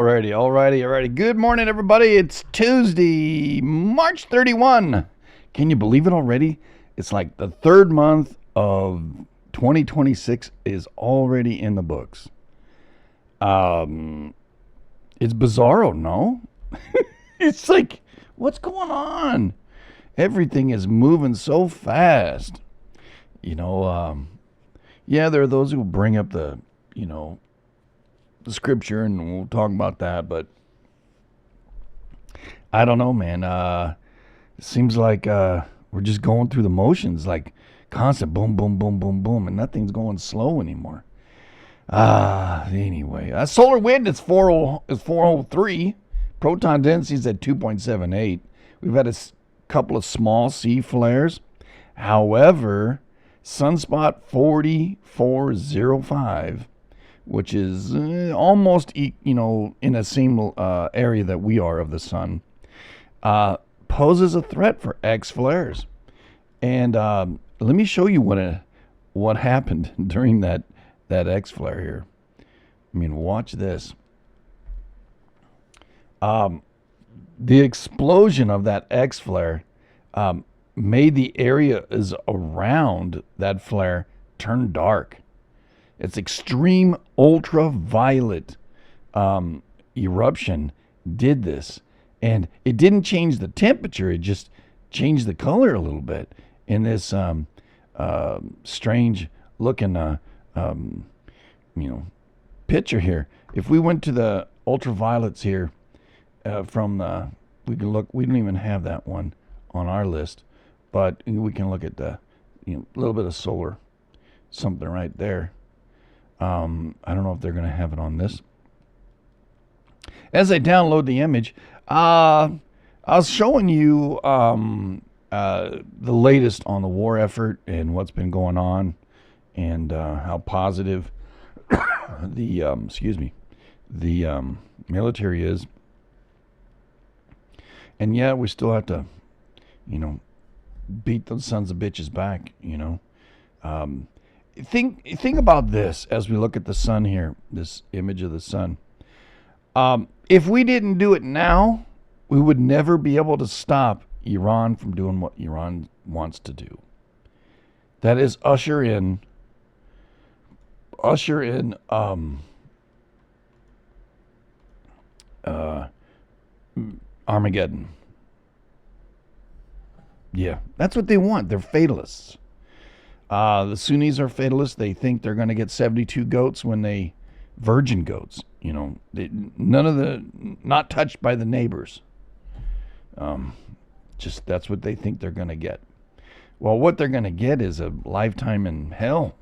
Alrighty. Good morning, everybody. It's Tuesday, March 31. Can you believe it already? It's like the third month of 2026 is already in the books. It's bizarro, no? It's like, what's going on? Everything is moving so fast. Yeah, there are those who bring up the scripture, and we'll talk about that, but I don't know, man. It seems like we're just going through the motions, like constant boom, boom, boom, boom, boom, and nothing's going slow anymore. Anyway, solar wind is 403. Proton density is at 2.78. We've had a couple of small C flares. However, sunspot 4405, which is almost in the same area that we are of the sun, poses a threat for X flares. And let me show you what happened during that X flare here. I mean, watch this. The explosion of that X flare made the area is around that flare turn dark. It's extreme ultraviolet eruption did this. And it didn't change the temperature. It just changed the color a little bit in this strange looking picture here. If we went to the ultraviolets here we can look. We don't even have that one on our list, but we can look at the little bit of solar something right there. I don't know if they're going to have it on this. As I download the image, I was showing you the latest on the war effort and what's been going on, and how positive the military is. And yeah, we still have to, beat those sons of bitches back. Think about this as we look at the sun here, this image of the sun. If we didn't do it now, we would never be able to stop Iran from doing what Iran wants to do. That is usher in Armageddon. Yeah, that's what they want. They're fatalists. The Sunnis are fatalists. They think they're going to get 72 goats when they virgin goats. Not touched by the neighbors. Just that's what they think they're going to get. Well, what they're going to get is a lifetime in hell.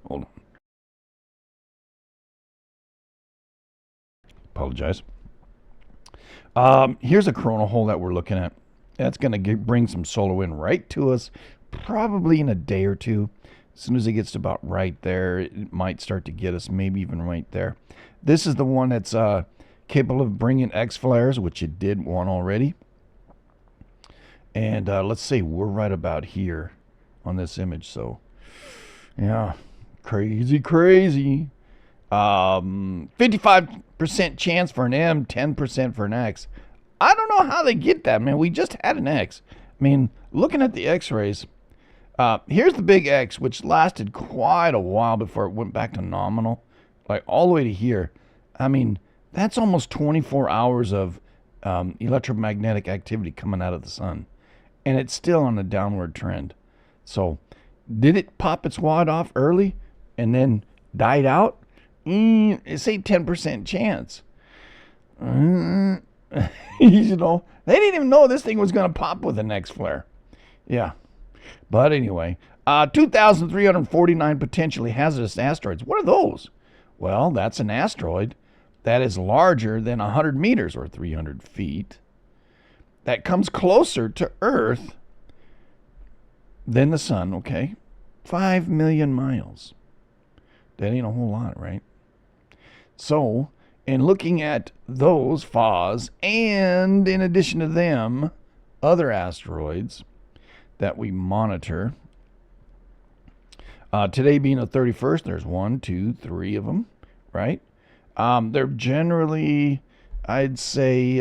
Hold on. Apologize. Here's a coronal hole that we're looking at. That's going to bring some solar wind right to us, probably in a day or two. As soon as it gets to about right there, it might start to get us, maybe even right there. This is the one that's capable of bringing X flares, which it did one already. And let's see, we're right about here on this image. So, yeah, crazy. 55% chance for an M, 10% for an X. I don't know how they get that, man. We just had an X. I mean, looking at the X-rays, here's the big X, which lasted quite a while before it went back to nominal, like all the way to here. I mean, that's almost 24 hours of electromagnetic activity coming out of the sun, and it's still on a downward trend. So, did it pop its wad off early and then died out? Say 10% chance. They didn't even know this thing was going to pop with the next flare. Yeah. But anyway, 2,349 potentially hazardous asteroids. What are those? Well, that's an asteroid that is larger than 100 meters or 300 feet that comes closer to Earth than the sun, okay? 5 million miles. That ain't a whole lot, right? So, in looking at those FAWs, and in addition to them, other asteroids that we monitor, today being the 31st, there's 1, 2, 3 of them, right? They're generally, I'd say,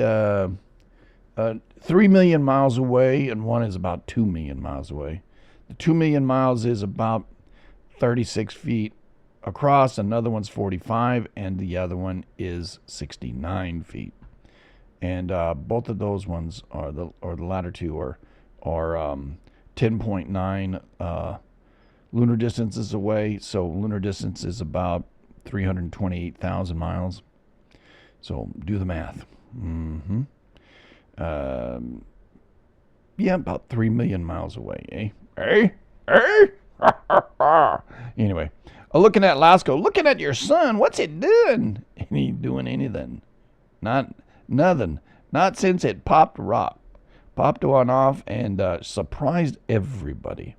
3 million miles away, and one is about 2 million miles away. The 2 million miles is about 36 feet across, another one's 45, and the other one is 69 feet. And both of those ones are the latter two are 10.9 lunar distances away. So lunar distance is about 328,000 miles. So do the math. Yeah, about 3 million miles away, eh? Anyway, looking at Lasco, looking at your son, what's it doing? It ain't doing anything. Nothing. Not since it popped one off and surprised everybody.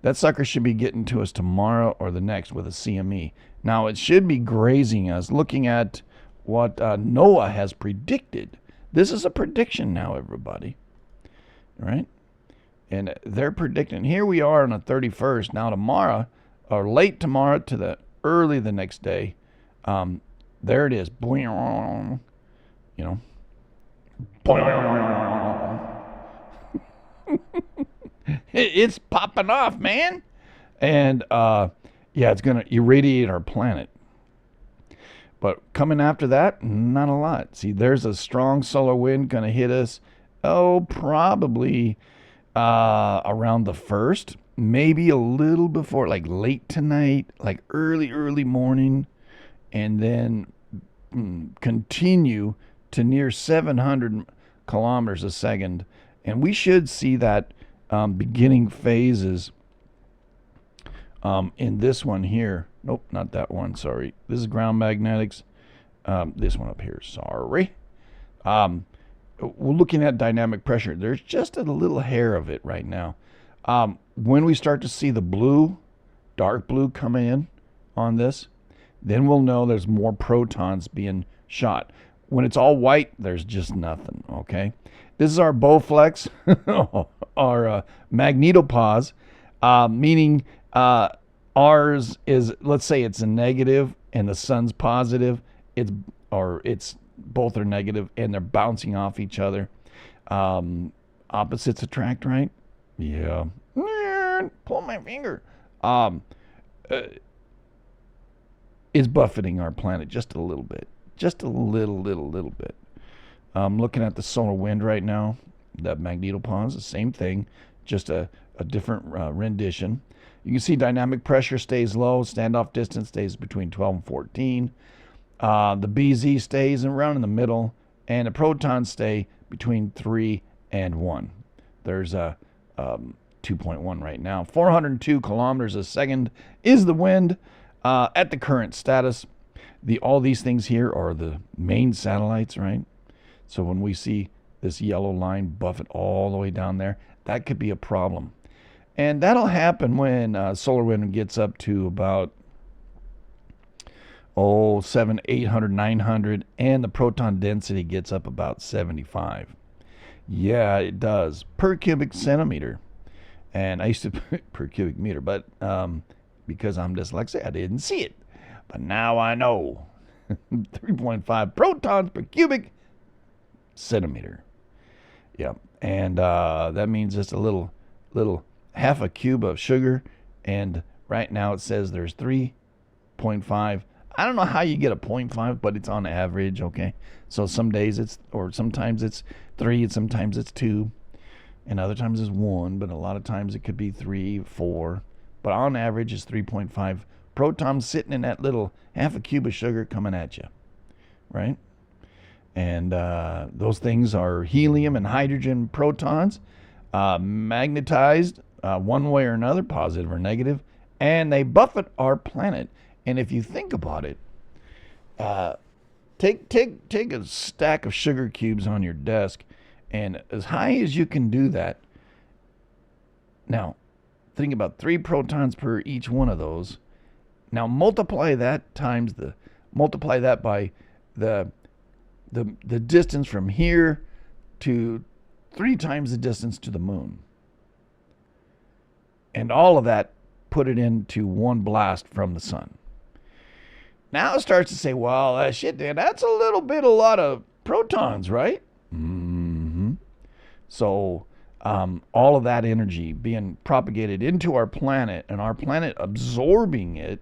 That sucker should be getting to us tomorrow or the next with a CME. Now, it should be grazing us. Looking at what NOAA has predicted. This is a prediction now, everybody. Right? And they're predicting. Here we are on the 31st. Now, tomorrow, or late tomorrow to the early the next day, there it is. You know. It's popping off, man. And yeah, it's going to irradiate our planet. But coming after that, not a lot. See, there's a strong solar wind going to hit us, probably around the 1st, maybe a little before, like late tonight, like early morning, and then continue to near 700 kilometers a second. And we should see that beginning phases in this one here. Nope, not that one, sorry. This is ground magnetics. This one up here, sorry. We're looking at dynamic pressure. There's just a little hair of it right now. When we start to see the blue, dark blue come in on this, then we'll know there's more protons being shot. When it's all white, there's just nothing, okay? This is our Bowflex, our magnetopause, meaning ours is, let's say it's a negative and the sun's positive, it's both are negative and they're bouncing off each other. Opposites attract, right? Yeah. Pull my finger. Is buffeting our planet just a little bit. Just a little bit. Looking at the solar wind right now, that magnetopause, the same thing, just a different rendition. You can see dynamic pressure stays low, standoff distance stays between 12 and 14. The BZ stays around in the middle, and the protons stay between 3 and 1. There's a 2.1 right now. 402 kilometers a second is the wind at the current status. All these things here are the main satellites, right? So when we see this yellow line buffet all the way down there, that could be a problem. And that'll happen when solar wind gets up to about 700, 800, 900, and the proton density gets up about 75. Yeah, it does. Per cubic centimeter. And I used to per cubic meter, but because I'm dyslexic, I didn't see it. But now I know. 3.5 protons per cubic centimeter. Yeah, and that means just a little half a cube of sugar, and right now it says there's 3.5. I don't know how you get a 0.5, but it's on average, okay? So some days sometimes it's 3, and sometimes it's 2, and other times it's 1, but a lot of times it could be 3, 4, but on average it's 3.5 protons sitting in that little half a cube of sugar coming at you, right? And those things are helium and hydrogen protons, magnetized one way or another, positive or negative, and they buffet our planet. And if you think about it, take a stack of sugar cubes on your desk, and as high as you can do that. Now, think about 3 protons per each one of those. Now multiply that by the distance from here to 3 times the distance to the moon. And all of that, put it into one blast from the sun. Now it starts to say, well, shit, Dan, that's a lot of protons, right? Mm-hmm. So all of that energy being propagated into our planet and our planet absorbing it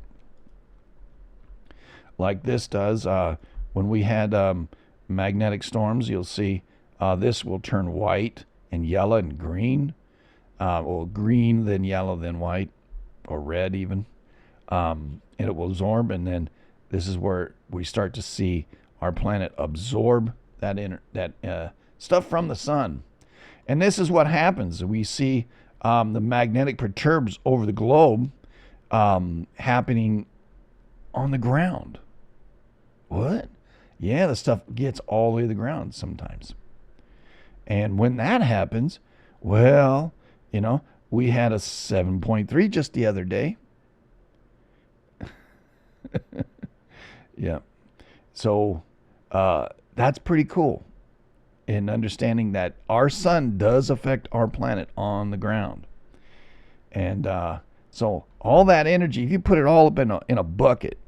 like this does. When we had magnetic storms, you'll see this will turn white and yellow and green. Well, green, then yellow, then white, or red even. And it will absorb, and then this is where we start to see our planet absorb that stuff from the sun. And this is what happens. We see the magnetic perturbs over the globe happening on the ground. What? Yeah, the stuff gets all the way to the ground sometimes. And when that happens, well, we had a 7.3 just the other day. Yeah. So that's pretty cool in understanding that our sun does affect our planet on the ground. And so all that energy, if you put it all up in a bucket,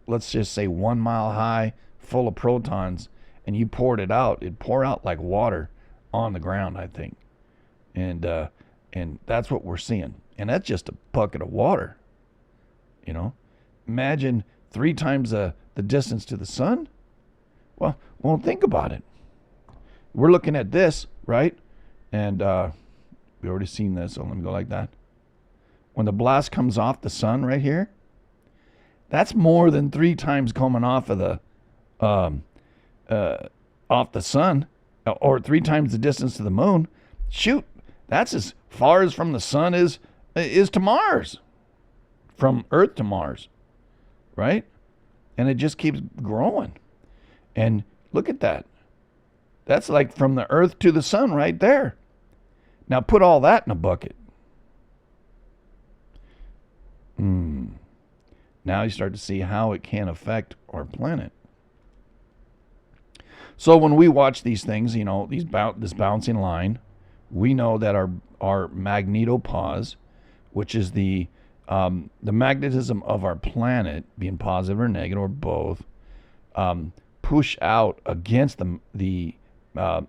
let's just say 1 mile high, full of protons, and you poured it out, it'd pour out like water on the ground, I think. And that's what we're seeing. And that's just a bucket of water. Imagine 3 times the distance to the sun. Well, think about it. We're looking at this, right? And we already seen this, so let me go like that. When the blast comes off the sun right here, that's more than 3 times coming off of the sun, or 3 times the distance to the moon. Shoot, that's as far as from the sun is to Mars, from Earth to Mars, right? And it just keeps growing. And look at that. That's like from the Earth to the sun right there. Now put all that in a bucket. Now you start to see how it can affect our planet. So when we watch these things, this bouncing line, we know that our magnetopause, which is the magnetism of our planet, being positive or negative or both, push out against the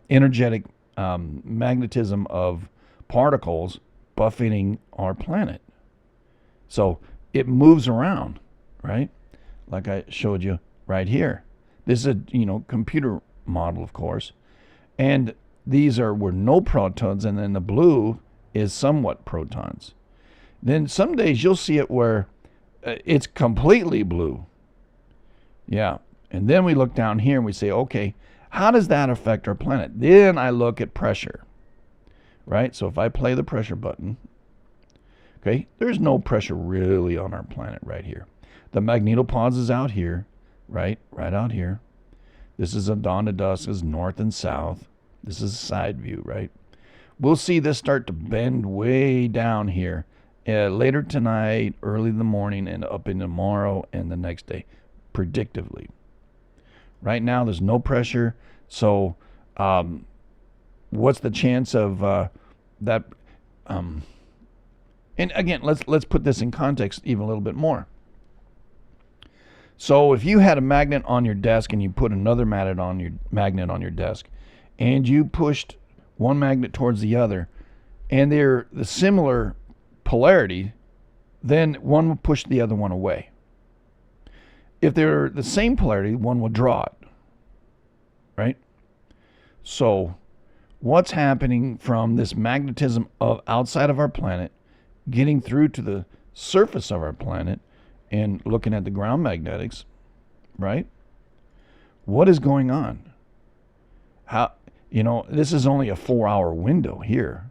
energetic magnetism of particles buffeting our planet. So it moves around, right? Like I showed you right here. This is a computer model, of course, and these were no protons, and then the blue is somewhat protons. Then some days you'll see it where it's completely blue. Yeah, and then we look down here and we say, okay, how does that affect our planet? Then I look at pressure, right? So if I play the pressure button, okay, there's no pressure really on our planet right here. The magnetopause is out here, right out here. This is a dawn to dusk, is north and south. This is a side view, right? We'll see this start to bend way down here later tonight, early in the morning, and up in tomorrow and the next day, predictively. Right now, there's no pressure. So what's the chance of that? And again, let's put this in context even a little bit more. So if you had a magnet on your desk and you put another magnet on your desk, and you pushed one magnet towards the other, and they're the similar polarity, then one will push the other one away. If they're the same polarity, one will draw it, right? So what's happening from this magnetism of outside of our planet getting through to the surface of our planet and looking at the ground magnetics, right? What is going on? How, this is only a 4-hour window here,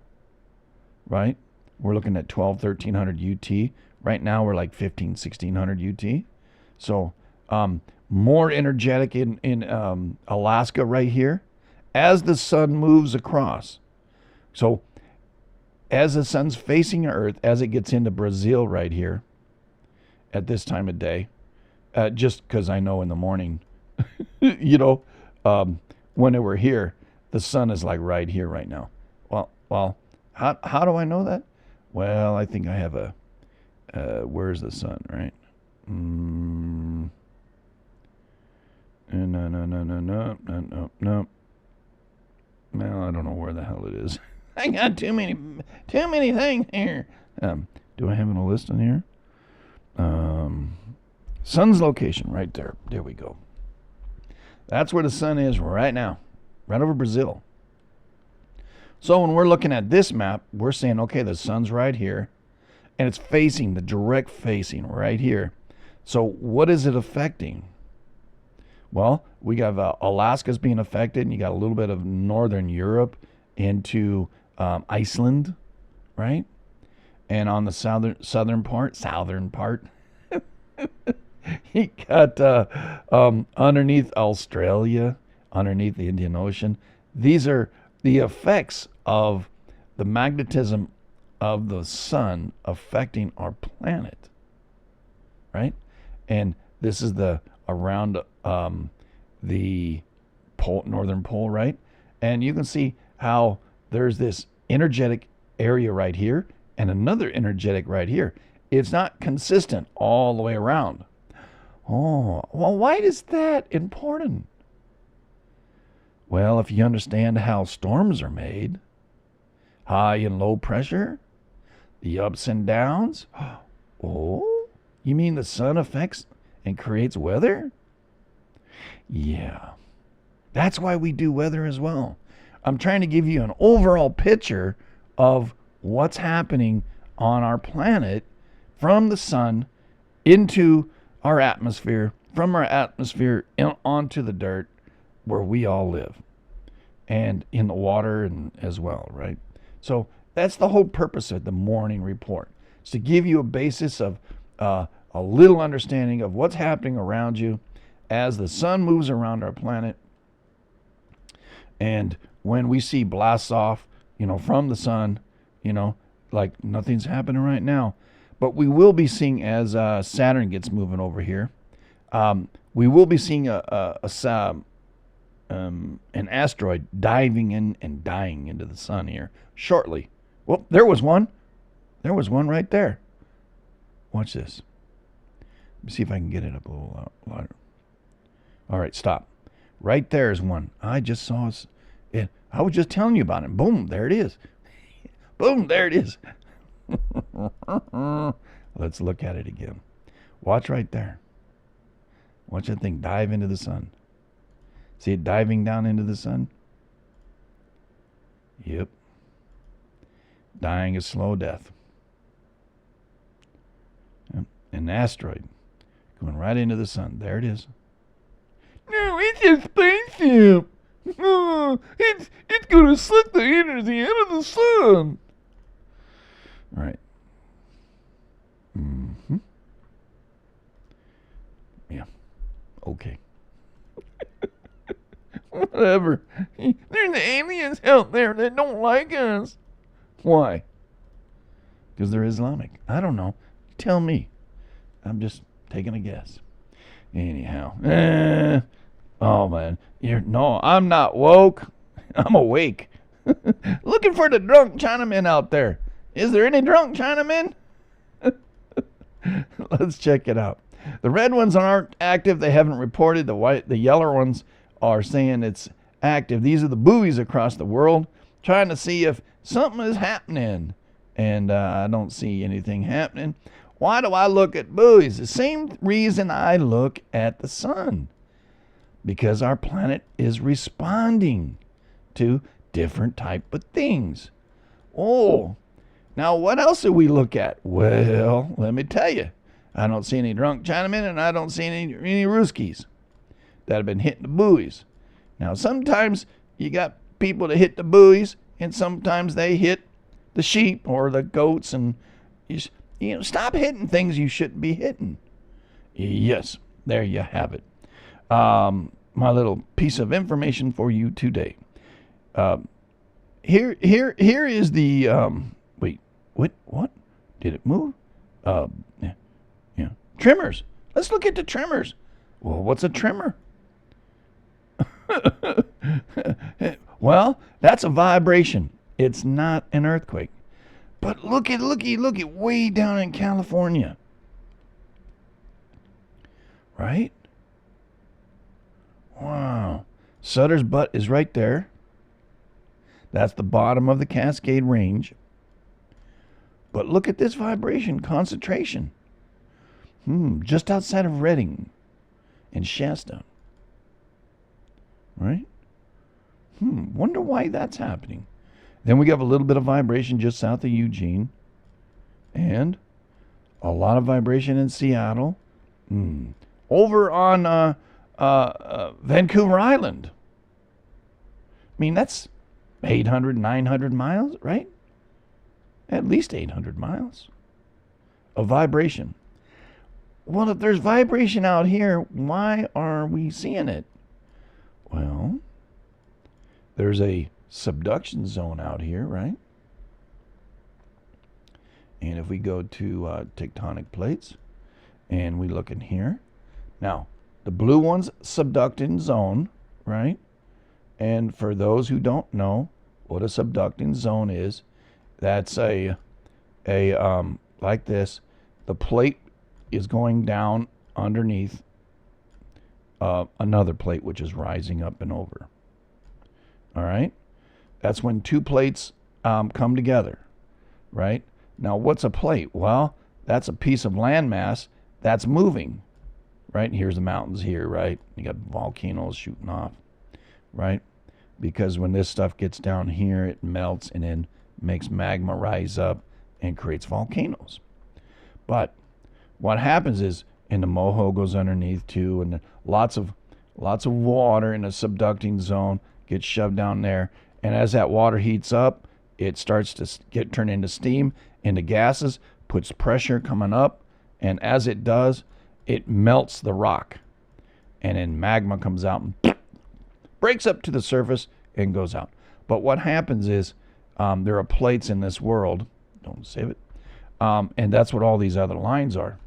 right? We're looking at 1300 UT. Right now we're like 1600 UT. So more energetic in Alaska right here as the sun moves across. So as the sun's facing Earth, as it gets into Brazil right here at this time of day, just because I know in the morning, when we're here, the sun is like right here right now. Well, how do I know that? Well, I think I have where's the sun, right? No. Well, I don't know where the hell it is. I got too many things here. Do I have a list on here? Sun's location right there. There we go. That's where the sun is right now, right over Brazil. So when we're looking at this map, we're saying, okay, the sun's right here, and it's facing, the direct facing right here. So what is it affecting? Well, we got Alaska's being affected, and you got a little bit of northern Europe into Iceland, right? And on the southern part, you got underneath Australia, underneath the Indian Ocean. These are the effects of the magnetism of the sun affecting our planet, right? And this is the around the pole, northern pole, right? And you can see how there's this energetic area right here and another energetic right here. It's not consistent all the way around. Oh, well, why is that important? Well, if you understand how storms are made, high and low pressure, the ups and downs. Oh, you mean the sun affects and creates weather? Yeah, that's why we do weather as well. I'm trying to give you an overall picture of what's happening on our planet from the sun into our atmosphere, from our atmosphere onto the dirt where we all live, and in the water and as well, right? So that's the whole purpose of the morning report. It's to give you a basis of a little understanding of what's happening around you as the sun moves around our planet. And when we see blasts off, from the sun, like nothing's happening right now, but we will be seeing as Saturn gets moving over here, we will be seeing an asteroid diving in and dying into the sun here shortly. Well, there was one. There was one right there. Watch this. Let me see if I can get it up a little louder. All right, stop. Right there is one. I just saw it. I was just telling you about it. Boom, there it is. Boom, there it is. Let's look at it again. Watch right there. Watch that thing dive into the sun. See it diving down into the sun? Yep. Dying a slow death. Yep. An asteroid going right into the sun. There it is. No, it's a spaceship. Oh, it's going to suck the energy out of the sun. All right. Mm-hmm. Yeah. Okay. Whatever. There's aliens out there that don't like us. Why? Because they're Islamic. I don't know. Tell me. I'm just taking a guess. Anyhow. Oh, man. No, I'm not woke. I'm awake. Looking for the drunk Chinamen out there. Is there any drunk Chinamen? Let's check it out. The red ones aren't active. They haven't reported. The yellow ones are saying it's active. These are the buoys across the world trying to see if something is happening. And I don't see anything happening. Why do I look at buoys? The same reason I look at the sun. Because our planet is responding to different type of things. Oh, now what else do we look at? Well, let me tell you. I don't see any drunk Chinamen, and I don't see any Ruskies that have been hitting the buoys. Now, sometimes you got people that hit the buoys, and sometimes they hit the sheep or the goats, and stop hitting things you shouldn't be hitting. Yes, there you have it. My little piece of information for you today. Here is the wait, what? Did it move? Yeah. Tremors. Let's look at the tremors. Well, what's a tremor? Well, that's a vibration. It's not an earthquake. But look at way down in California. Right? Wow. Sutter's Butt is right there. That's the bottom of the Cascade Range. But look at this vibration concentration. Just outside of Redding and Shasta. Right? Wonder why that's happening. Then we have a little bit of vibration just south of Eugene. And a lot of vibration in Seattle. Over on Vancouver Island. I mean, that's 800, 900 miles, right? At least 800 miles of vibration. Well, if there's vibration out here, why are we seeing it? Well, there's a subduction zone out here, right? And if we go to tectonic plates and we look in here, now the blue one's subducting zone, right? And for those who don't know what a subducting zone is, that's a like this. The plate is going down underneath another plate, which is rising up and over. All right? That's when two plates come together, right? Now, what's a plate? Well, that's a piece of landmass that's moving, right? Here's the mountains here, right? You got volcanoes shooting off, right? Because when this stuff gets down here, it melts and then makes magma rise up and creates volcanoes. But what happens is, and the moho goes underneath too, and lots of water in a subducting zone gets shoved down there, and as that water heats up, it starts to get turned into steam, into gases, puts pressure coming up, and as it does, it melts the rock, and then magma comes out and breaks up to the surface and goes out. But what happens is there are plates in this world, don't save it, and that's what all these other lines are.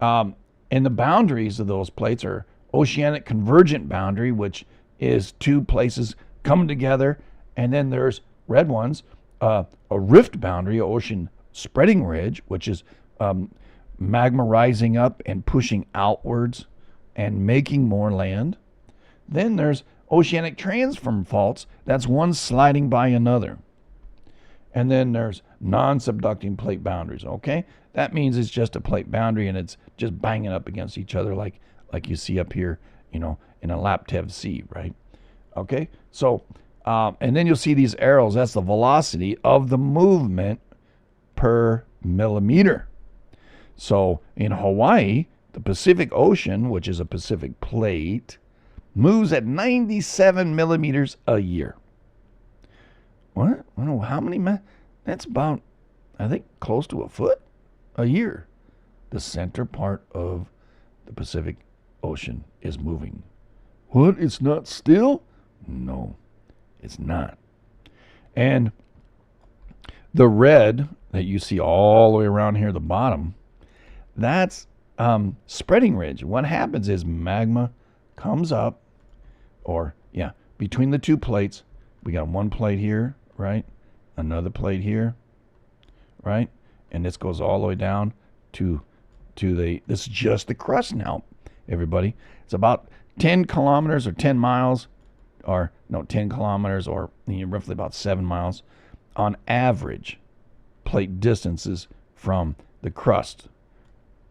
And the boundaries of those plates are oceanic convergent boundary, which is two places coming together, and then there's red ones, a rift boundary, ocean spreading ridge, which is magma rising up and pushing outwards and making more land. Then there's oceanic transform faults, that's one sliding by another. And then there's non-subducting plate boundaries, okay? That means it's just a plate boundary and it's just banging up against each other like you see up here, in a Laptev Sea, right? Okay, so, and then you'll see these arrows, that's the velocity of the movement per millimeter. So in Hawaii, the Pacific Ocean, which is a Pacific plate, moves at 97 millimeters a year. What? I don't know how many, that's about, I think, close to a foot a year. The center part of the Pacific Ocean is moving. What? It's not still? No, it's not. And the red that you see all the way around here at the bottom, that's spreading ridge. What happens is magma comes up, between the two plates. We got one plate here, right? Another plate here, right? And this goes all the way down to this is just the crust now, everybody. It's about 10 kilometers or 10 miles, or no, 10 kilometers or roughly about 7 miles on average plate distances from the crust,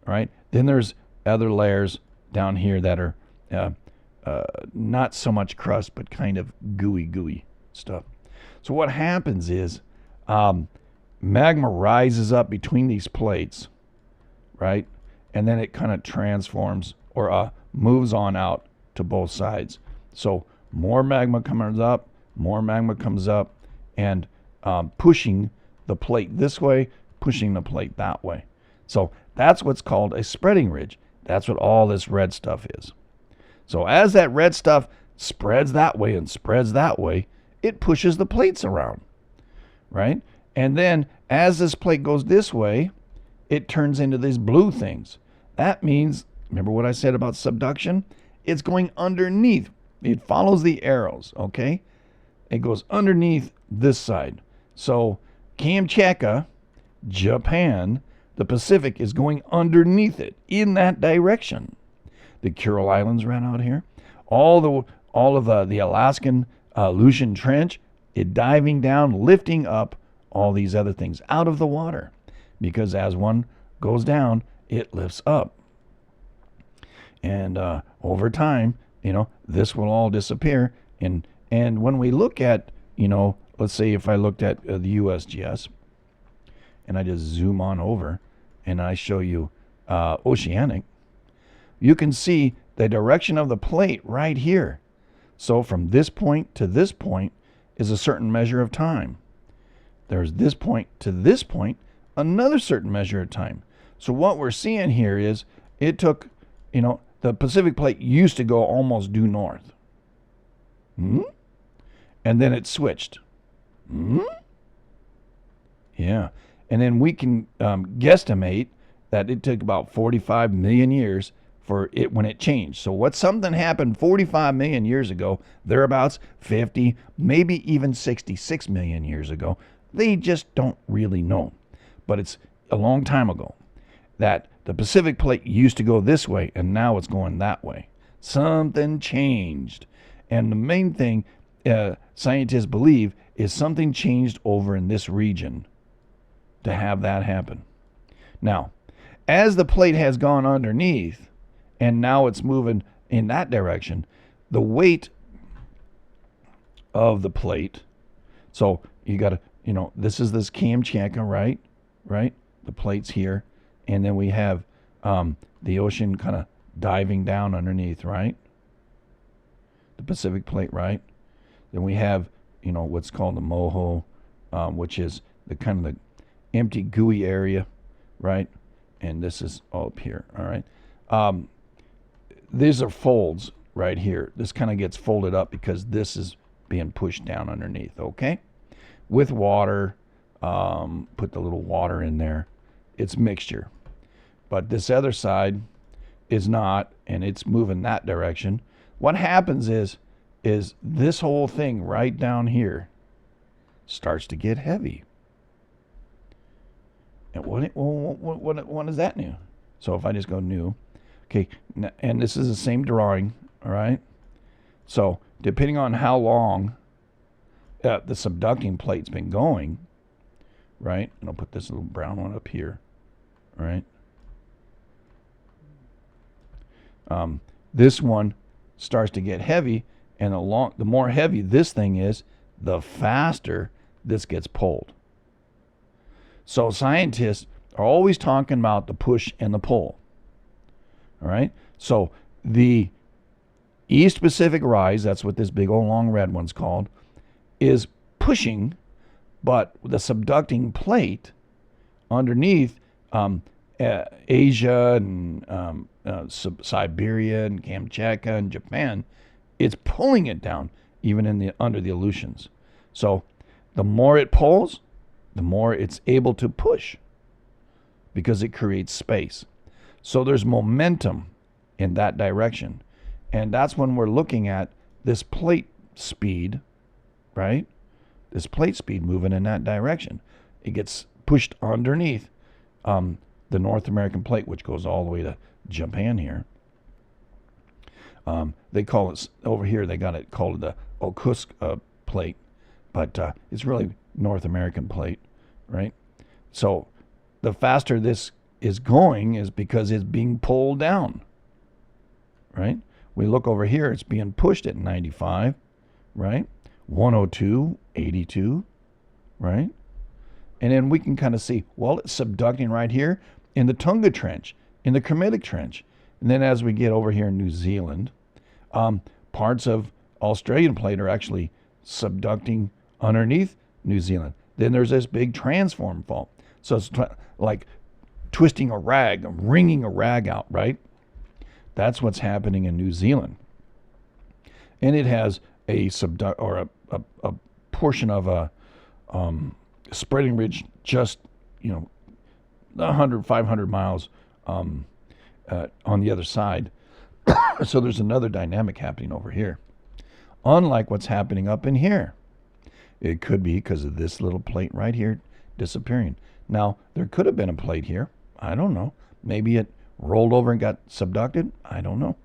right? Then there's other layers down here that are not so much crust, but kind of gooey stuff. So what happens is magma rises up between these plates, right? And then it kind of transforms or moves on out to both sides. So more magma comes up, and pushing the plate this way, pushing the plate that way. So that's what's called a spreading ridge. That's what all this red stuff is. So as that red stuff spreads that way and spreads that way, it pushes the plates around, right? And then as this plate goes this way, it turns into these blue things. That means, remember what I said about subduction? It's going underneath. It follows the arrows, okay? It goes underneath this side. So Kamchatka, Japan, the Pacific is going underneath it in that direction. The Kuril Islands right out here. All all of the Alaskan Aleutian Trench, it diving down, lifting up all these other things out of the water, because as one goes down, it lifts up. And over time, this will all disappear. And when we look at, let's say if I looked at the USGS, and I just zoom on over, and I show you oceanic, you can see the direction of the plate right here. So from this point to this point is a certain measure of time. There's this point to this point, another certain measure of time. So what we're seeing here is it took, the Pacific plate used to go almost due north. And then it switched. Yeah. And then we can guesstimate that it took about 45 million years for it when it changed. So what something happened 45 million years ago, thereabouts 50, maybe even 66 million years ago, they just don't really know. But it's a long time ago that the Pacific plate used to go this way and now it's going that way. Something changed. And the main thing scientists believe is something changed over in this region to have that happen. Now, as the plate has gone underneath and now it's moving in that direction, the weight of the plate, so you got to, this is this Kamchatka, right? The plate's here. And then we have the ocean kind of diving down underneath, right? The Pacific plate, right? Then we have, what's called the moho, which is the kind of the empty gooey area, right? And this is all up here, all right? These are folds right here. This kind of gets folded up because this is being pushed down underneath, okay? With water, put the little water in there. It's mixture. But this other side is not, and it's moving that direction. What happens is this whole thing right down here starts to get heavy. And what is that new? So if I just go new, okay, and this is the same drawing, all right? So depending on how long the subducting plate's been going, right? And I'll put this little brown one up here, all right? This one starts to get heavy, and the more heavy this thing is, the faster this gets pulled. So scientists are always talking about the push and the pull. All right? So the East Pacific rise, that's what this big old long red one's called, is pushing, but the subducting plate underneath Asia and Siberia and Kamchatka and Japan, it's pulling it down even under the Aleutians. So the more it pulls, the more it's able to push because it creates space. So there's momentum in that direction. And that's when we're looking at this plate speed, right? This plate speed moving in that direction. It gets pushed underneath the North American plate, which goes all the way to Japan here. They call it, over here, they got it called the Okhotsk plate, but it's really North American plate, right? So the faster this is going is because it's being pulled down, right? We look over here, it's being pushed at 95, right? 102, 82, right? And then we can kind of see, well, it's subducting right here in the Tunga Trench, in the Kermitic Trench. And then as we get over here in New Zealand, parts of Australian plate are actually subducting underneath New Zealand. Then there's this big transform fault. So it's like twisting a rag, wringing a rag out, right? That's what's happening in New Zealand. And it has a portion of a spreading ridge just, 100, 500 miles on the other side. So there's another dynamic happening over here, unlike what's happening up in here. It could be because of this little plate right here disappearing. Now, there could have been a plate here. I don't know. Maybe it rolled over and got subducted. I don't know.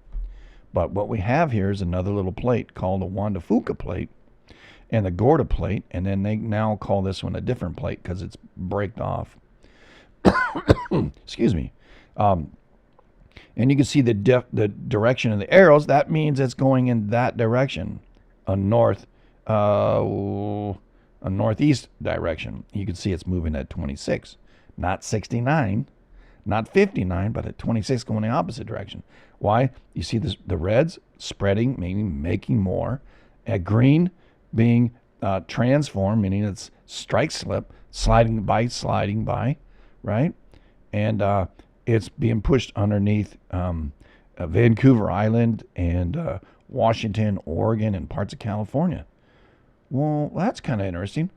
But what we have here is another little plate called a Juan de Fuca plate and the Gorda plate, and then they now call this one a different plate because it's braked off. Excuse me. And you can see the direction of the arrows. That means it's going in that direction, a northeast direction. You can see it's moving at 26, not 69, not 59, but at 26 going the opposite direction. Why? You see this, the reds spreading, meaning making more. At green being transformed, meaning it's strike slip, sliding by, right? And it's being pushed underneath Vancouver Island and Washington, Oregon, and parts of California. Well, that's kind of interesting.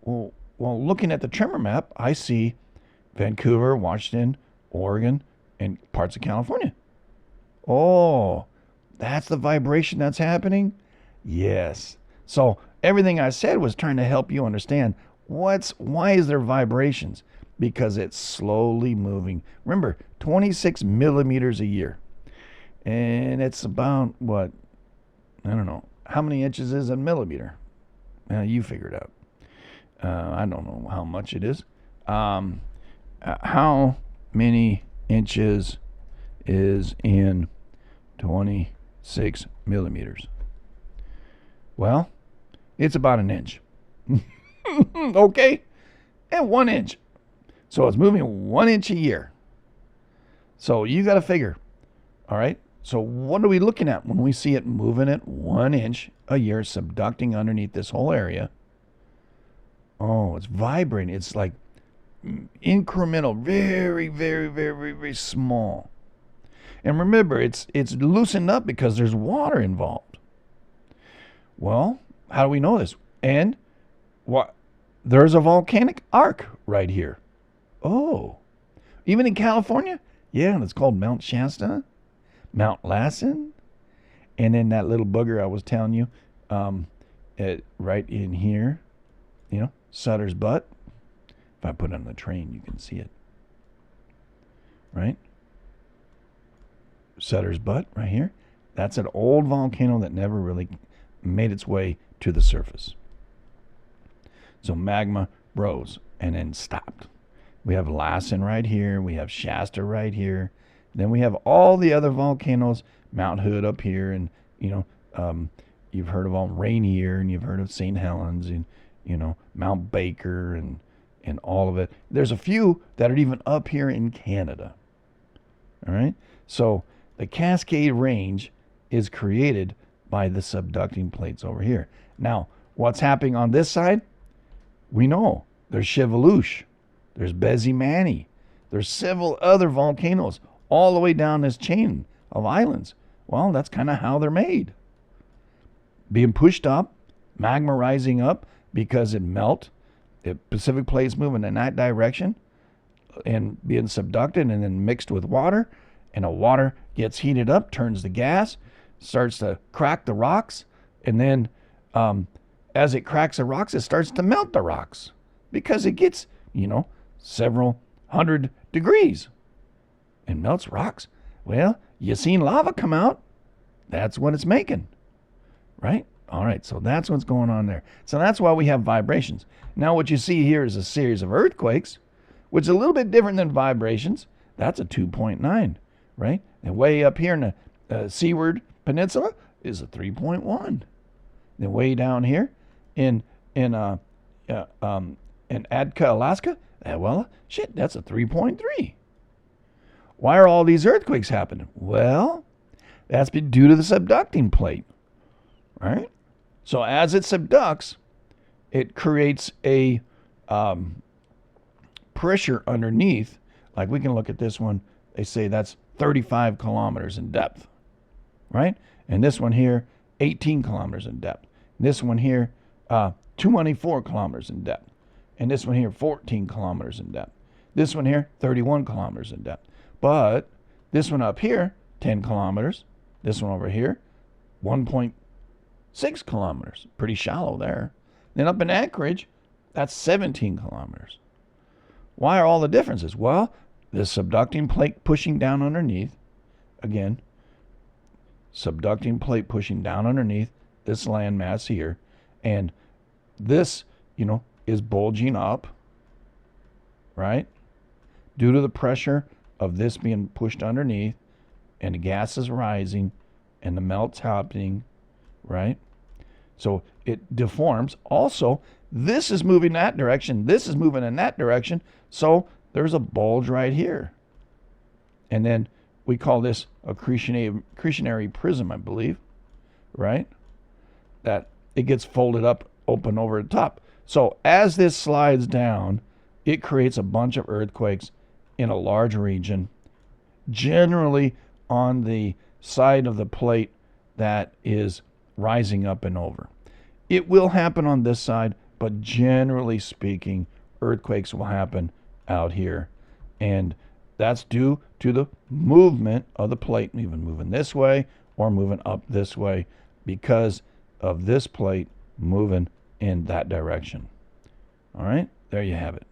Well, looking at the tremor map, I see Vancouver, Washington, Oregon, and parts of California. Oh, that's the vibration that's happening? Yes. So everything I said was trying to help you understand why is there vibrations? Because it's slowly moving. Remember, 26 millimeters a year. And it's about what? I don't know. How many inches is a millimeter? You figure it out. I don't know how much it is. How many inches is in 26 millimeters? Well, it's about an inch. Okay? And 1 inch. So it's moving 1 inch a year. So you got to figure. All right? So what are we looking at when we see it moving at 1 inch a year, subducting underneath this whole area? Oh, it's vibrating. It's like incremental, very, very, very, very small. And remember, it's loosened up because there's water involved. Well, how do we know this? And what? There's a volcanic arc right here. Oh, even in California? Yeah, and it's called Mount Shasta, Mount Lassen, and then that little booger I was telling you, right in here, Sutter's Butt. If I put it on the train, you can see it. Right? Sutter's Butt right here. That's an old volcano that never really made its way to the surface. So magma rose and then stopped. We have Lassen right here. We have Shasta right here. Then we have all the other volcanoes, Mount Hood up here, and you've heard of all Rainier, and you've heard of St. Helens, and Mount Baker, and all of it. There's a few that are even up here in Canada. All right, so the Cascade Range is created by the subducting plates over here. Now, what's happening on this side? We know there's Chevaluche, there's Bezimani, there's several other volcanoes all the way down this chain of islands. Well, that's kind of how they're made. Being pushed up, magma rising up because it melt, the Pacific plate's moving in that direction and being subducted and then mixed with water, and the water gets heated up, turns to gas, starts to crack the rocks, and then as it cracks the rocks, it starts to melt the rocks because it gets, several hundred degrees and melts rocks. Well, you seen lava come out. That's what it's making, right? All right, so that's what's going on there. So that's why we have vibrations. Now what you see here is a series of earthquakes, which is a little bit different than vibrations. That's a 2.9, right? And way up here in the Seaward Peninsula is a 3.1. Then way down here in Atka, Alaska, well, shit, that's a 3.3. Why are all these earthquakes happening? Well, that's due to the subducting plate, right? So as it subducts, it creates a pressure underneath. Like we can look at this one. They say that's 35 kilometers in depth, right? And this one here, 18 kilometers in depth. This one here, 24 kilometers in depth. And this one here, 14 kilometers in depth. This one here, 31 kilometers in depth. But this one up here, 10 kilometers. This one over here, 1.6 kilometers. Pretty shallow there. Then up in Anchorage, that's 17 kilometers. Why are all the differences? Well, the subducting plate pushing down underneath, again, subducting plate pushing down underneath this landmass here, and this, is bulging up, right? Due to the pressure of this being pushed underneath, and the gas is rising, and the melt's happening, right? So it deforms. Also, this is moving that direction, this is moving in that direction, so there's a bulge right here. And then we call this a accretionary prism, I believe, right? That it gets folded up, open over the top. So as this slides down, it creates a bunch of earthquakes in a large region, generally on the side of the plate that is rising up and over. It will happen on this side, but generally speaking, earthquakes will happen out here. And that's due to the movement of the plate, even moving this way or moving up this way, because of this plate moving in that direction. All right, there you have it.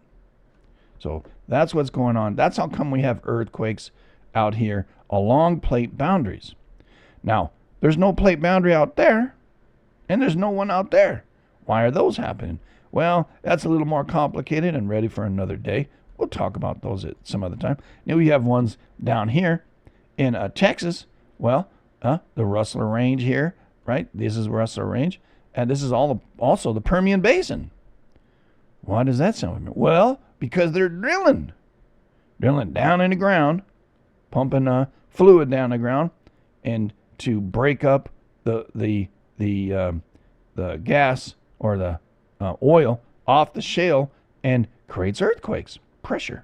So that's what's going on. That's how come we have earthquakes out here along plate boundaries. Now, there's no plate boundary out there, and there's no one out there. Why are those happening? Well, that's a little more complicated and ready for another day. We'll talk about those at some other time. Now we have ones down here in Texas. Well, the Rustler Range here, right? This is Rustler Range, and this is also the Permian Basin. Why does that sound familiar? Well, because they're drilling down in the ground, pumping fluid down the ground, and to break up the gas or the oil off the shale, and creates earthquakes, pressure,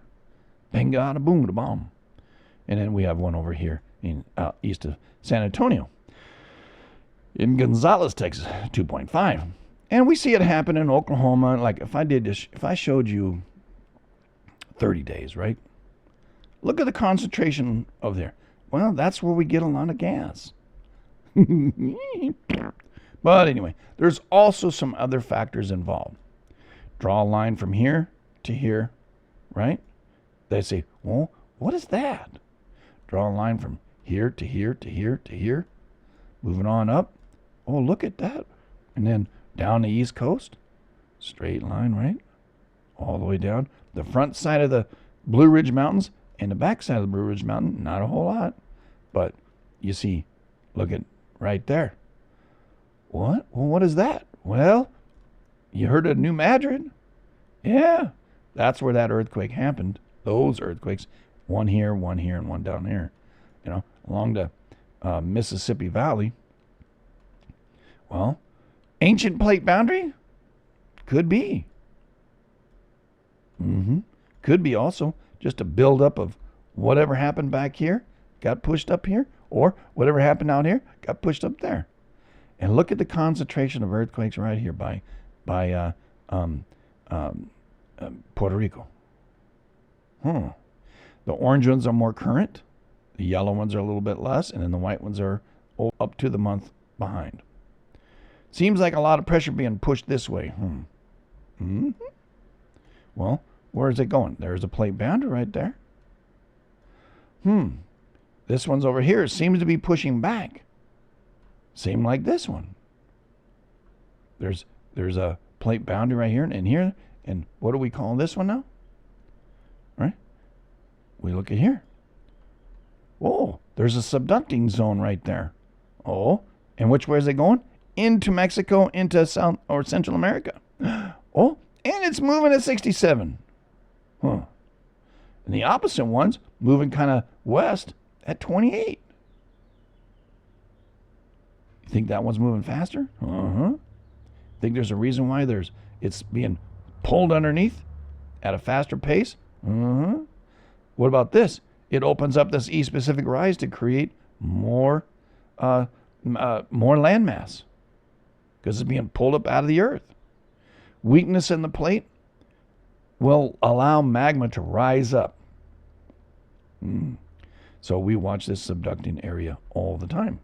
bang-a boom da bomb. And then we have one over here in east of San Antonio, in Gonzales, Texas, 2.5. And we see it happen in Oklahoma. Like if I showed you 30 days, right? Look at the concentration of there. Well, that's where we get a lot of gas. But anyway, there's also some other factors involved. Draw a line from here to here, right? They say, well, what is that? Draw a line from here to here to here to here. Moving on up. Oh, look at that. And then down the East Coast. Straight line, right? All the way down. The front side of the Blue Ridge Mountains and the back side of the Blue Ridge Mountain, not a whole lot. But you see, look at right there. What? Well, what is that? Well, you heard of New Madrid? Yeah, that's where that earthquake happened. Those earthquakes, one here, and one down here, along the Mississippi Valley. Well, ancient plate boundary? Could be. Could be also just a buildup of whatever happened back here, got pushed up here, or whatever happened out here, got pushed up there. And look at the concentration of earthquakes right here by Puerto Rico. The orange ones are more current. The yellow ones are a little bit less. And then the white ones are up to the month behind. Seems like a lot of pressure being pushed this way. Well, where is it going? There's a plate boundary right there. This one's over here. It seems to be pushing back. Same like this one. There's a plate boundary right here and here. And what do we call this one now? Right? We look at here. Oh, there's a subducting zone right there. Oh, and which way is it going? Into Mexico, into South or Central America. Oh, and it's moving at 67. And the opposite one's moving kind of west at 28. You think that one's moving faster? Think there's a reason why it's being pulled underneath at a faster pace? What about this? It opens up this East Pacific rise to create more landmass because it's being pulled up out of the earth. Weakness in the plate will allow magma to rise up. So we watch this subducting area all the time.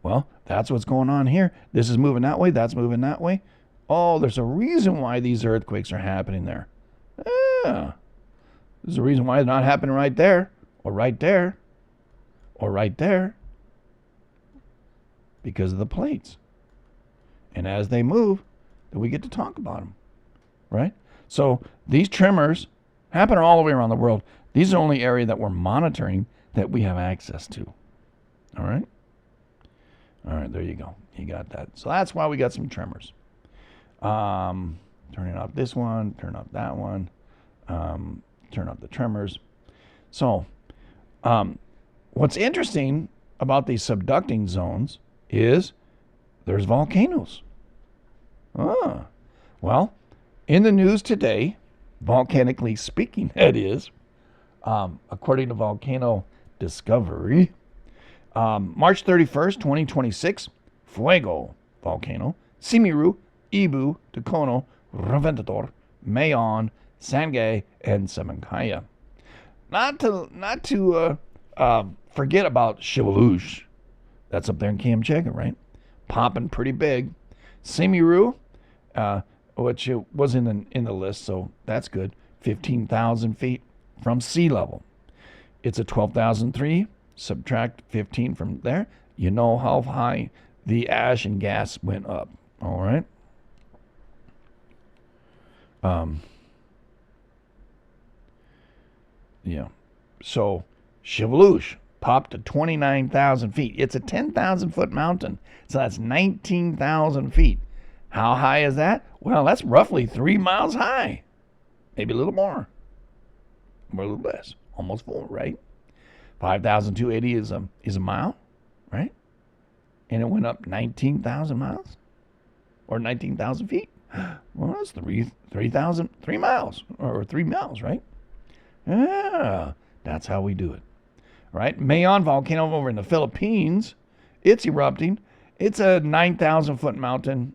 Well, that's what's going on here. This is moving that way. That's moving that way. Oh, there's a reason why these earthquakes are happening there. Yeah. There's a reason why they're not happening right there, or right there, or right there. because of the plates. And as they move, then we get to talk about them, right? So these tremors happen all the way around the world. These are the only area that we're monitoring that we have access to. All right? All right, there you go. You got that. So that's why we got some tremors. Turning off this one, turn off that one, turn off the tremors. So what's interesting about these subducting zones is there's volcanoes. Well, in the news today, volcanically speaking, that is, according to Volcano Discovery, March 31st, 2026, Fuego volcano, Simiru, Ibu, Tucono, Reventador, Mayon, Sangay, and Semankaya. Not to forget about Shivalush. That's up there in Kamchatka, right? Popping pretty big. Simiru, which was in the list, so that's good. 15,000 feet from sea level. It's a 12,003. Subtract 15 from there. You know how high the ash and gas went up. All right. Yeah. So Shivalush popped to 29,000 feet. It's a 10,000 foot mountain. So that's 19,000 feet. How high is that? Well, that's roughly 3 miles high. Maybe a little more. Or a little less. Almost 4, right? 5,280 is a mile, right? And it went up 19,000 miles? Or 19,000 feet? Well, that's 3 miles. Or 3 miles, right? Yeah, that's how we do it. All right, Mayon volcano over in the Philippines, it's erupting. It's a 9,000 foot mountain,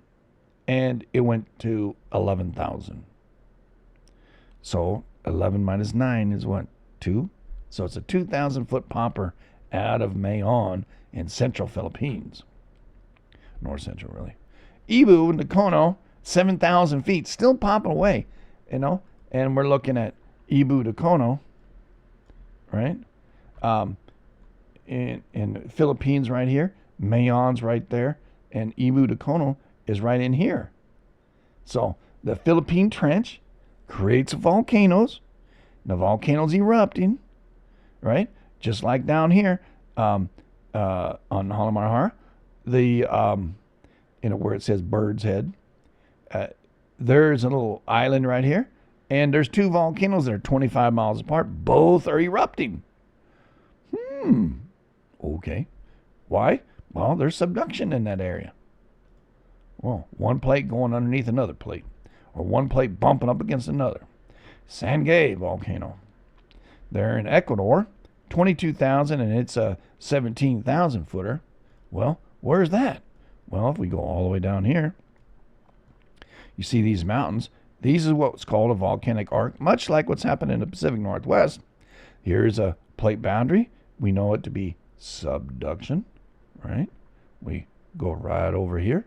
and it went to 11,000. So 11 minus 9 is what? 2? So it's a 2,000 foot popper out of Mayon in central Philippines. North central, really. Ibu, Tucono, 7,000 feet, still popping away, you know. And we're looking at Ibu, Tucono, right? In the Philippines right here. Mayon's right there. And Ibu, Tucono is right in here. So the Philippine Trench creates volcanoes. The volcano's erupting, right? Just like down here on Halamarhar, the where it says Bird's Head, there's a little island right here, and there's 2 volcanoes that are 25 miles apart. Both are erupting. Okay. Why? Well, there's subduction in that area. Well, one plate going underneath another plate, or one plate bumping up against another. Sangay volcano. They're in Ecuador, 22,000, and it's a 17,000 footer. Well, where's that? Well, if we go all the way down here, you see these mountains. These is what's called a volcanic arc, much like what's happened in the Pacific Northwest. Here's a plate boundary. We know it to be subduction, right? We go right over here.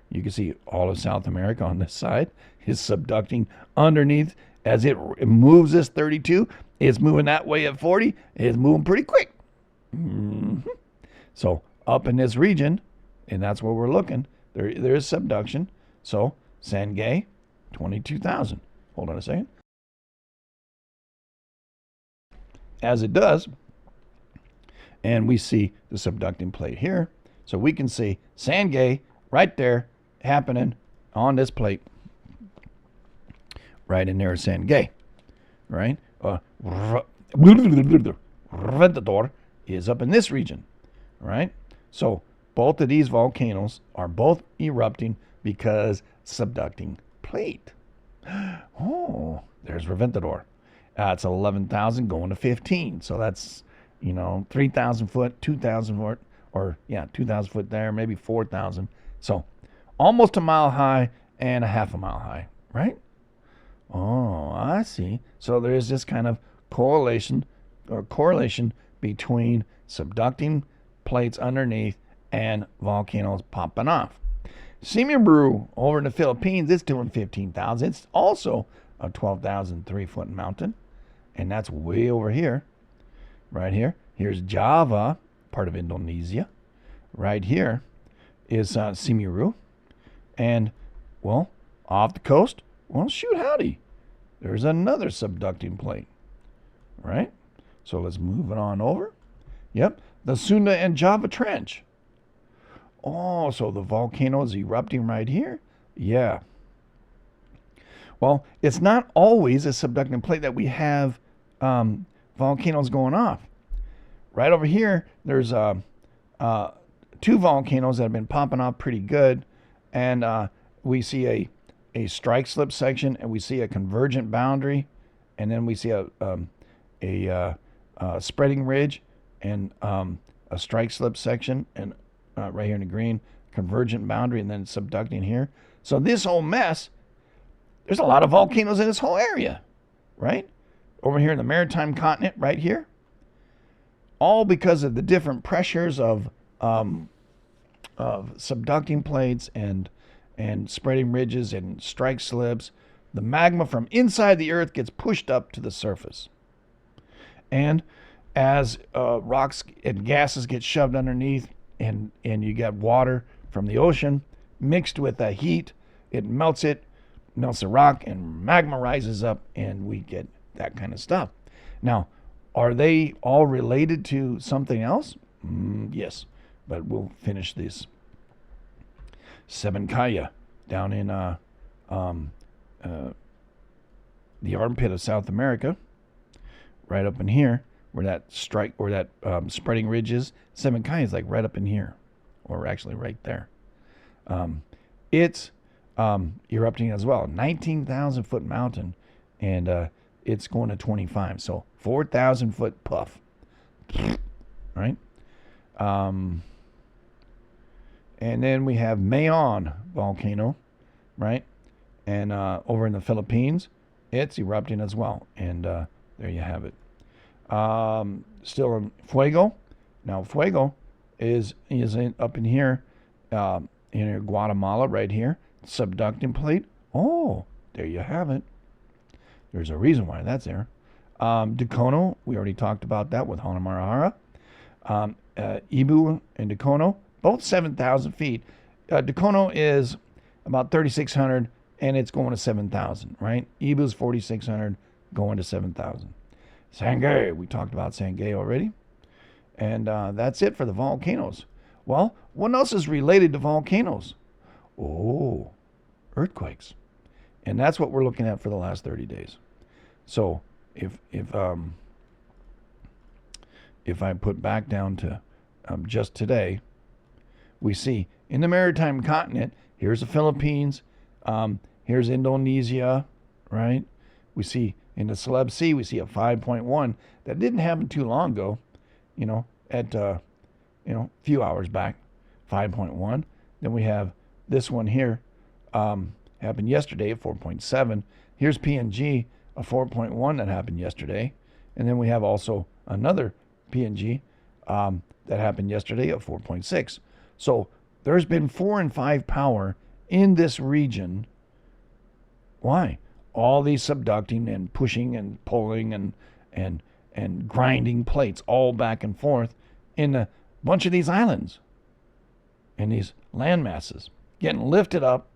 You can see all of South America on this side is subducting underneath. As it moves this 32, it's moving that way at 40. It's moving pretty quick. So up in this region, and that's where we're looking, there is subduction. So Sangay, 22,000. Hold on a second. As it does, and we see the subducting plate here. So we can see Sangay right there happening on this plate. Right in there is Sangay, right? Reventador is up in this region, right? So both of these volcanoes are both erupting because subducting plate. Oh, there's Reventador. It's 11,000 going to 15. So that's, 3,000 foot, 2,000 foot, or 2,000 foot there, maybe 4,000. So almost a mile high and a half a mile high, right? Oh, I see. So there is this kind of correlation between subducting plates underneath and volcanoes popping off. Simiru over in the Philippines, it's doing 15,000. It's also a 12,003 foot mountain, and that's way over here, right here. Here's Java, part of Indonesia, right here. is Simiru. And, well, off the coast, well, shoot howdy. There's another subducting plate, right? So let's move it on over. Yep, the Sunda and Java Trench. Oh, so the volcano is erupting right here? Yeah. Well, it's not always a subducting plate that we have volcanoes going off. Right over here, there's two volcanoes that have been popping off pretty good. And we see a strike slip section, and we see a convergent boundary. And then we see a spreading ridge and a strike slip section, and right here in the green, convergent boundary, and then subducting here. So this whole mess, there's a lot of volcanoes in this whole area, right? Over here in the maritime continent, right here. All because of the different pressures of subducting plates and spreading ridges and strike slips. The magma from inside the earth gets pushed up to the surface. And as rocks and gases get shoved underneath, and you get water from the ocean mixed with the heat, it melts the rock, and magma rises up, and we get that kind of stuff. Now, are they all related to something else? Yes, but we'll finish this. Sebankaya down in the armpit of South America, right up in here, where that spreading ridge is. Sebankaya is like right up in here, or actually right there. It's erupting as well. 19,000 foot mountain, and it's going to 25. So 4,000 foot puff, right? And then we have Mayon volcano, right? And over in the Philippines, it's erupting as well. And there you have it. Still in Fuego. Now Fuego is up in here, in Guatemala, right here. Subducting plate. Oh, there you have it. There's a reason why that's there. Dacono, we already talked about that with Hanamahara. Ibu and Dacono, both 7,000 feet. Dacono is about 3,600, and it's going to 7,000, right? Ibu's 4,600, going to 7,000. Sangay, we talked about Sangay already. And that's it for the volcanoes. Well, what else is related to volcanoes? Oh, earthquakes. And that's what we're looking at for the last 30 days. So if I put back down to just today, we see in the maritime continent, here's the Philippines, here's Indonesia, right? We see in the Celeb Sea, we see a 5.1 that didn't happen too long ago, at a few hours back, 5.1. Then we have this one here, happened yesterday at 4.7. Here's PNG, a 4.1 that happened yesterday. And then we have also another PNG that happened yesterday at 4.6. So there's been 4 and 5 power in this region. Why? All these subducting and pushing and pulling and grinding plates all back and forth in a bunch of these islands and these land masses getting lifted up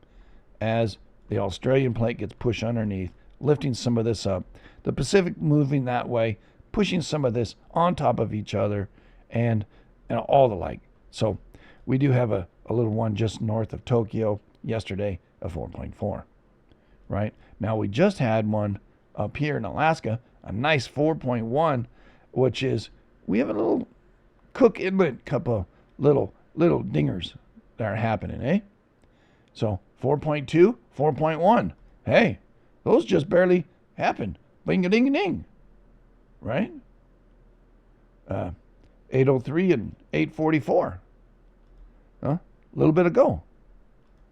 as the Australian plate gets pushed underneath, lifting some of this up. The Pacific moving that way, pushing some of this on top of each other, and all the like. So we do have a little one just north of Tokyo yesterday, a 4.4. Right? Now we just had one up here in Alaska, a nice 4.1, which is, we have a little Cook Inlet couple little dingers that are happening, eh? So 4.2, 4.1. Hey, those just barely happened. Bing-a-ding-a-ding. Right? 803 and 844. A little bit ago.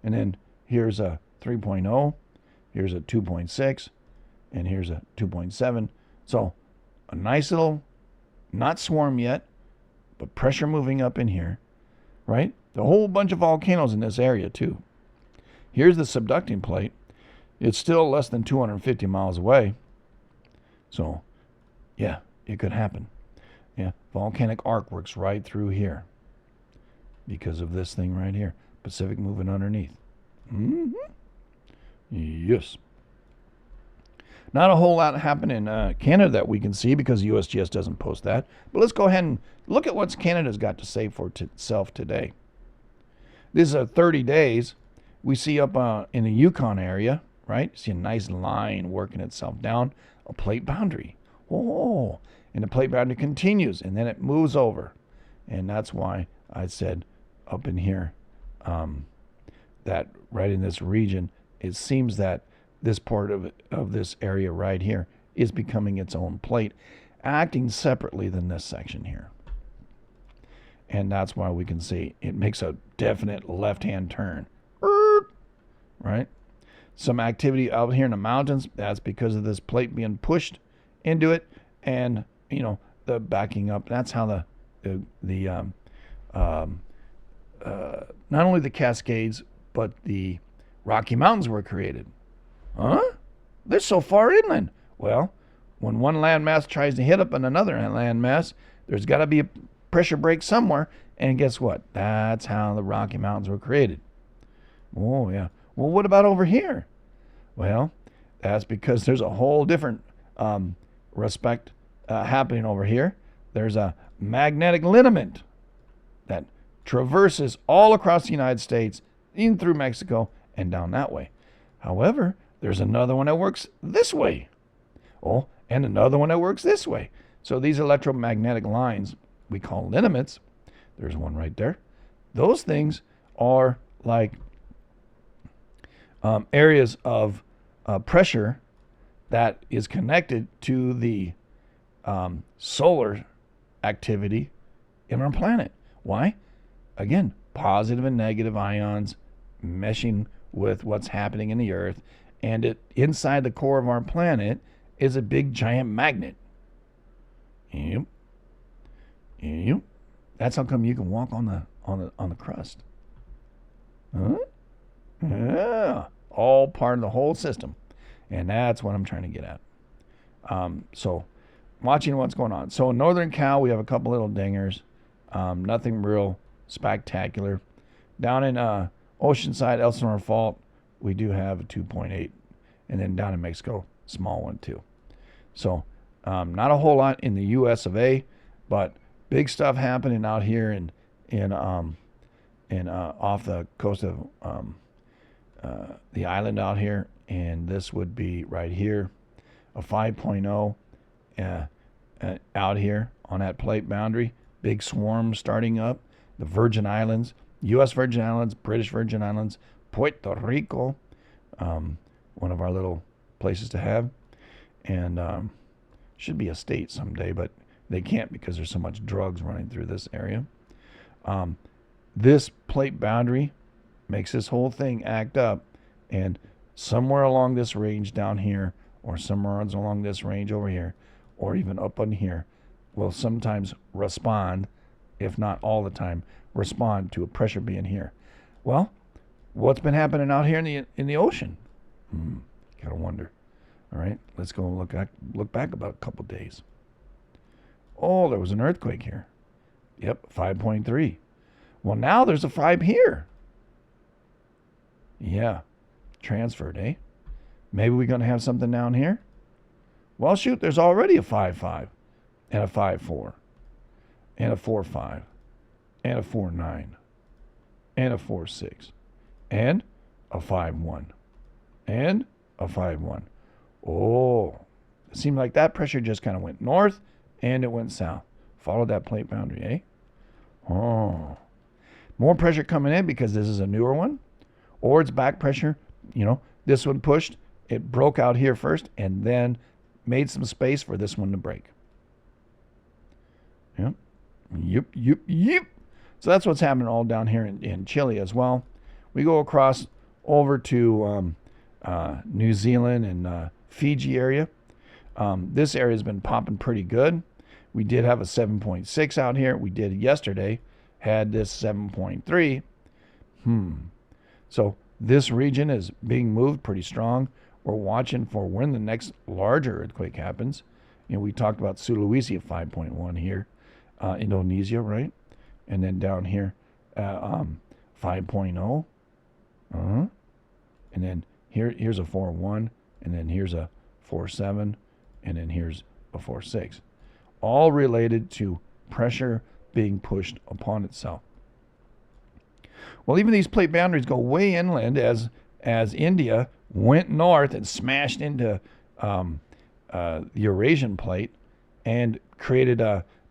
And then here's a 3.0. Here's a 2.6. And here's a 2.7. So a nice little, not swarm yet, but pressure moving up in here. Right? A whole bunch of volcanoes in this area too. Here's the subducting plate. It's still less than 250 miles away. So, yeah, it could happen. Yeah, volcanic arc works right through here because of this thing right here. Pacific moving underneath. Mm-hmm. Yes. Not a whole lot happening in Canada that we can see because USGS doesn't post that. But let's go ahead and look at what Canada's got to say for itself today. This is 30 days. We see up in the Yukon area, right? See a nice line working itself down a plate boundary. Oh, and the plate boundary continues, and then it moves over. And that's why I said up in here that right in this region, it seems that this part of this area right here is becoming its own plate, acting separately than this section here. And that's why we can see it makes a definite left-hand turn. Right? Some activity out here in the mountains, that's because of this plate being pushed into it and, you know, the backing up. That's how not only the Cascades, but the Rocky Mountains were created. Huh? They're so far inland. Well, when one landmass tries to hit up on another landmass, there's got to be a pressure break somewhere. And guess what? That's how the Rocky Mountains were created. Oh, yeah. Well, what about over here? Well, that's because there's a whole different respect happening over here. There's a magnetic lineament that traverses all across the United States, in through Mexico, and down that way. However, there's another one that works this way. Oh, and another one that works this way. So these electromagnetic lines we call lineaments. There's one right there. Those things are like areas of pressure that is connected to the solar activity in our planet. Why? Again, positive and negative ions meshing with what's happening in the Earth, and inside the core of our planet is a big giant magnet. Yep. Yep. That's how come you can walk on the crust. Huh? Yeah. All part of the whole system. And that's what I'm trying to get at. So watching what's going on. So in Northern Cal, we have a couple little dingers. Nothing real spectacular. Down in Oceanside, Elsinore Fault, we do have a 2.8. And then down in Mexico, small one too. So not a whole lot in the U.S. of A., but big stuff happening out here in off the coast of the island out here. And this would be right here, a 5.0 out here on that plate boundary. Big swarm starting up. The Virgin Islands, U.S. Virgin Islands, British Virgin Islands, Puerto Rico, one of our little places to have. And should be a state someday, but they can't because there's so much drugs running through this area. This plate boundary makes this whole thing act up, and somewhere along this range down here, or somewhere along this range over here, or even up on here, will sometimes respond, if not all the time, respond to a pressure being here. Well, what's been happening out here in the ocean? Gotta wonder. All right, let's go look back about a couple days. Oh, there was an earthquake here. Yep, 5.3. Well, now there's a 5 here. Yeah, transferred, eh? Maybe we're going to have something down here? Well, shoot, there's already a 5.5 and a 5.4 and a 4.5 and a 4.9 and a 4.6 and a 5.1 and a 5.1. Oh, it seemed like that pressure just kind of went north and it went south. Followed that plate boundary, eh? Oh, more pressure coming in because this is a newer one, or it's back pressure. You know, this one pushed, it broke out here first and then made some space for this one to break. Yep. So that's what's happening all down here in Chile as well. We go across over to New Zealand and Fiji area. This area has been popping pretty good. We did have a 7.6 out here. We did yesterday, had this 7.3. So this region is being moved pretty strong. We're watching for when the next larger earthquake happens. You know, we talked about Sulawesi at 5.1 here, Indonesia, right? And then down here, 5.0. Uh-huh. And then here's a 4.1, and then here's a 4.7, and then here's a 4.6. All related to pressure being pushed upon itself. Well, even these plate boundaries go way inland as India went north and smashed into the Eurasian plate and created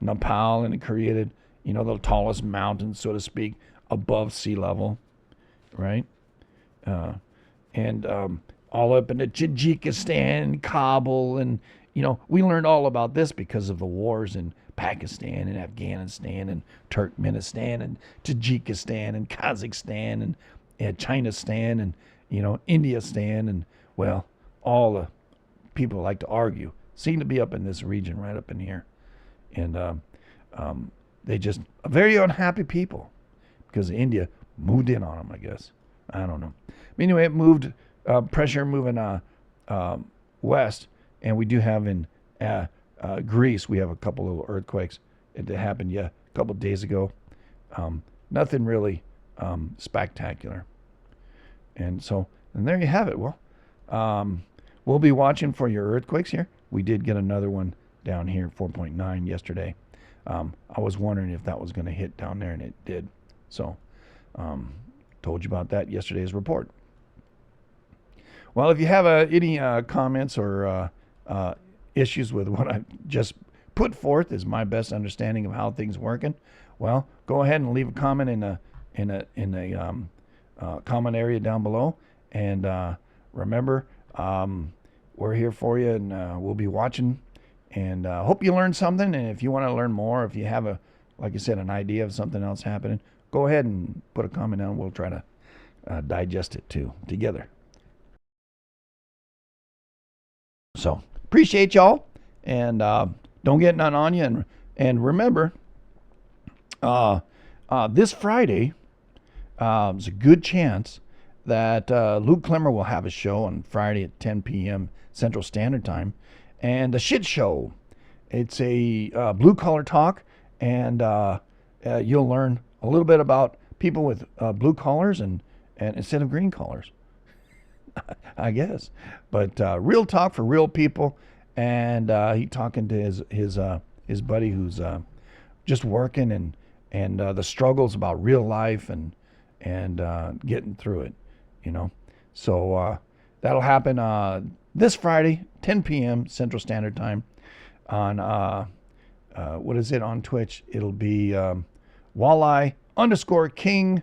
Nepal, and it created, the tallest mountain, so to speak, above sea level, right? And all up into Tajikistan, Kabul, and we learned all about this because of the wars in Pakistan and Afghanistan and Turkmenistan and Tajikistan and Kazakhstan and Chinastan and Indiastan, and well, all the people like to argue seem to be up in this region, right up in here, and they just are very unhappy people because India moved in on them, I guess. I don't know. But anyway, it moved, pressure moving west, and we do have in Greece, we have a couple little earthquakes. It happened, a couple of days ago. Nothing really spectacular. And there you have it. Well, we'll be watching for your earthquakes here. We did get another one down here, 4.9 yesterday. I was wondering if that was going to hit down there, and it did. So, told you about that yesterday's report. Well, if you have any comments or issues with what I just put forth as my best understanding of how things working, well, go ahead and leave a comment in the comment area down below. And remember, we're here for you, and we'll be watching. And hope you learned something. And if you want to learn more, if you have like I said, an idea of something else happening, go ahead and put a comment down. We'll try to digest it together. So appreciate y'all, and don't get none on you. And remember, this Friday, there's a good chance that Luke Clemmer will have a show on Friday at 10 p.m. Central Standard Time, and the Shit Show. It's a blue collar talk, and you'll learn a little bit about people with blue collars and instead of green collars. I guess, but real talk for real people, and he talking to his buddy who's just working and the struggles about real life and getting through it, So that'll happen this Friday, 10 p.m. Central Standard Time, on what is it on Twitch? It'll be walleye_king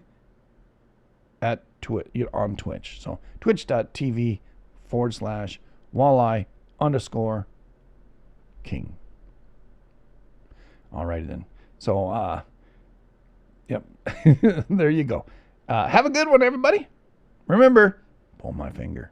at on Twitch. So twitch.tv/walleye_king. All righty then. So, yep, there you go. Have a good one, everybody. Remember, pull my finger.